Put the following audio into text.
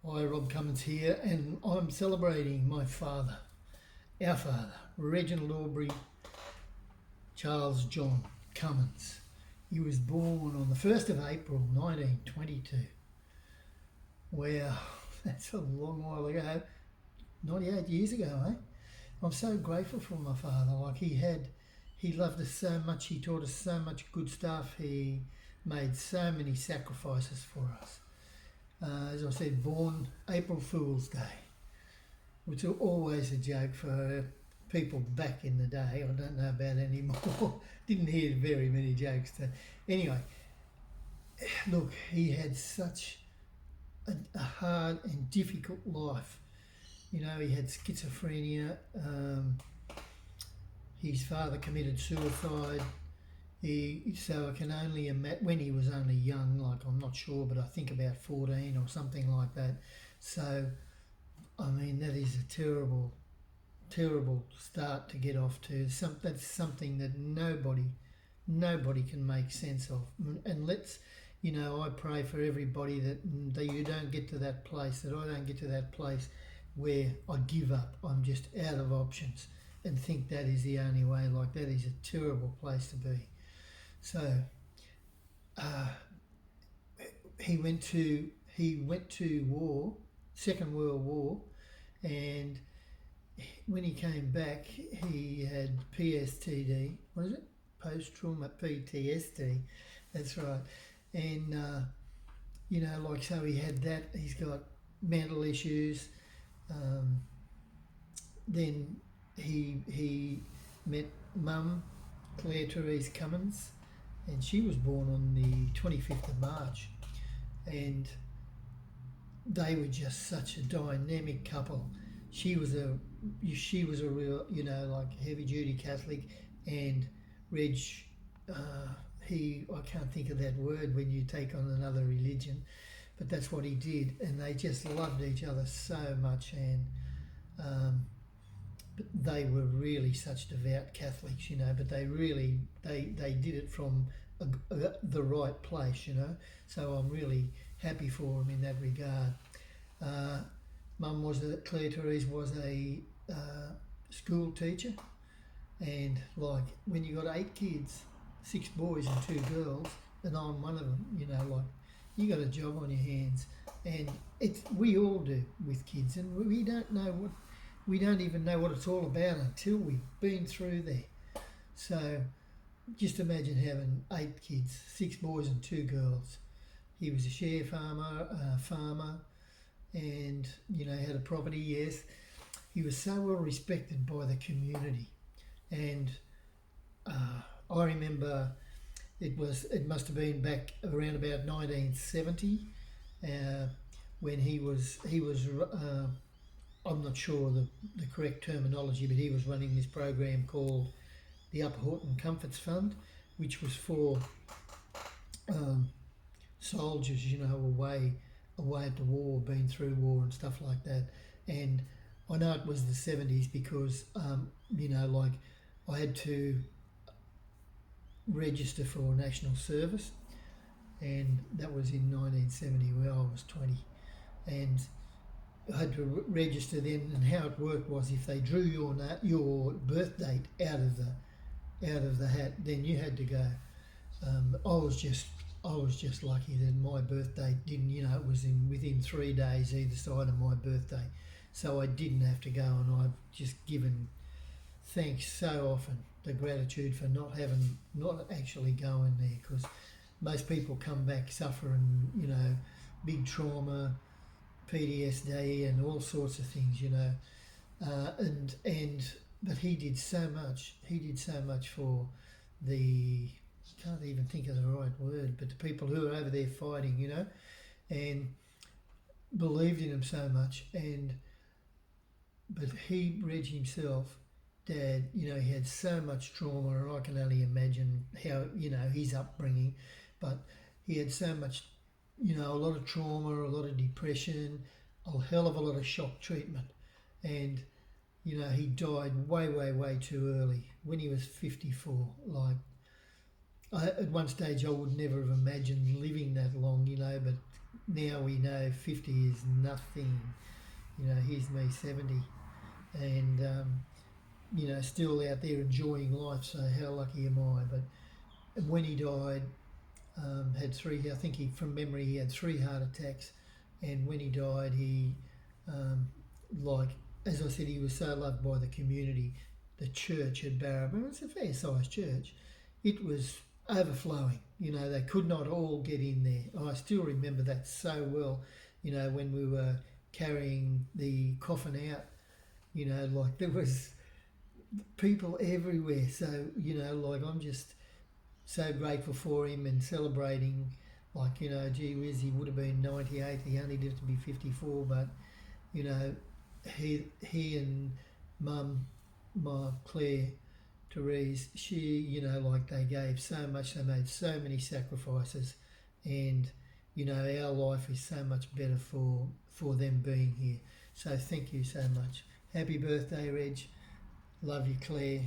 Hi, Rob Cummins here, and I'm celebrating my father, our father, Reginald Aubrey Charles John Cummins. He was born on the 1st of April 1922. Wow, that's a long while ago, 98 years ago, eh? I'm so grateful for my father. He loved us so much, he taught us so much good stuff, he made so many sacrifices for us. As I said, born April Fool's Day, which was always a joke for people back in the day. I don't know about anymore. Didn't hear very many jokes. Anyway, look, he had such a hard and difficult life. You know, he had schizophrenia. His father committed suicide. So I can only imagine when he was only young, like I'm not sure, but I think about 14 or something like that. So, I mean, that is a terrible, terrible start to get off to. That's something that nobody can make sense of. And I pray for everybody that you don't get to that place, that I don't get to that place where I give up. I'm just out of options and think that is the only way. Like, that is a terrible place to be. So he went to war, Second World War, and when he came back, he had PSTD. What is it? Post-trauma PTSD. That's right. And so he had that. He's got mental issues. Then he met Mum, Claire Therese Cummins, and she was born on the 25th of March, and they were just such a dynamic couple. She was a real, heavy duty Catholic, and Reg, I can't think of that word when you take on another religion, but that's what he did, and they just loved each other so much, and but they were really such devout Catholics, but they did it from the right place, So I'm really happy for them in that regard. Claire Therese was a school teacher, and like when you got 8 kids, 6 boys and 2 girls, and I'm one of them, you got a job on your hands, and we all do with kids, and we don't even know what it's all about until we've been through there. So just imagine having 8 kids, 6 boys and 2 girls. He was a share farmer, and had a property. Yes, he was so well respected by the community, and I remember it must have been back around about 1970 when he was. I'm not sure the correct terminology, but he was running this program called the Upper Horton Comforts Fund, which was for soldiers, away at the war, been through war and stuff like that. And I know it was the 70s because, I had to register for national service, and that was in 1970 where I was 20. And I had to register then, and how it worked was if they drew your birth date out of the hat, then you had to go. I was just lucky that my birth date didn't, it was within 3 days either side of my birthday, so I didn't have to go, and I've just given thanks so often, the gratitude for not actually going there, because most people come back suffering, big trauma, PTSD and all sorts of things, but he did so much. He did so much for the, can't even think of the right word, but the people who are over there fighting, and believed in him so much. But Reg himself, Dad, he had so much trauma, and I can only imagine how, his upbringing, but he had so much, a lot of trauma, a lot of depression, a hell of a lot of shock treatment. And, he died way, way, way too early when he was 54. Like, at one stage I would never have imagined living that long, you know, but now we know 50 is nothing. You know, here's me 70 and, you know, still out there enjoying life, so how lucky am I? But when he died, had three, I think from memory, he had 3 heart attacks. And when he died, he, like, as I said, he was so loved by the community. The church at Barraba, it's a fair sized church, it was overflowing. You know, they could not all get in there. I still remember that so well, you know, when we were carrying the coffin out, you know, like there was people everywhere. So, you know, like I'm just so grateful for him and celebrating, like, you know, gee whiz, he would have been 98, he only lived to be 54, but, you know, he and Mum, my Claire, Therese, she, you know, like they gave so much, they made so many sacrifices, and, you know, our life is so much better for them being here. So thank you so much. Happy birthday, Reg. Love you, Claire.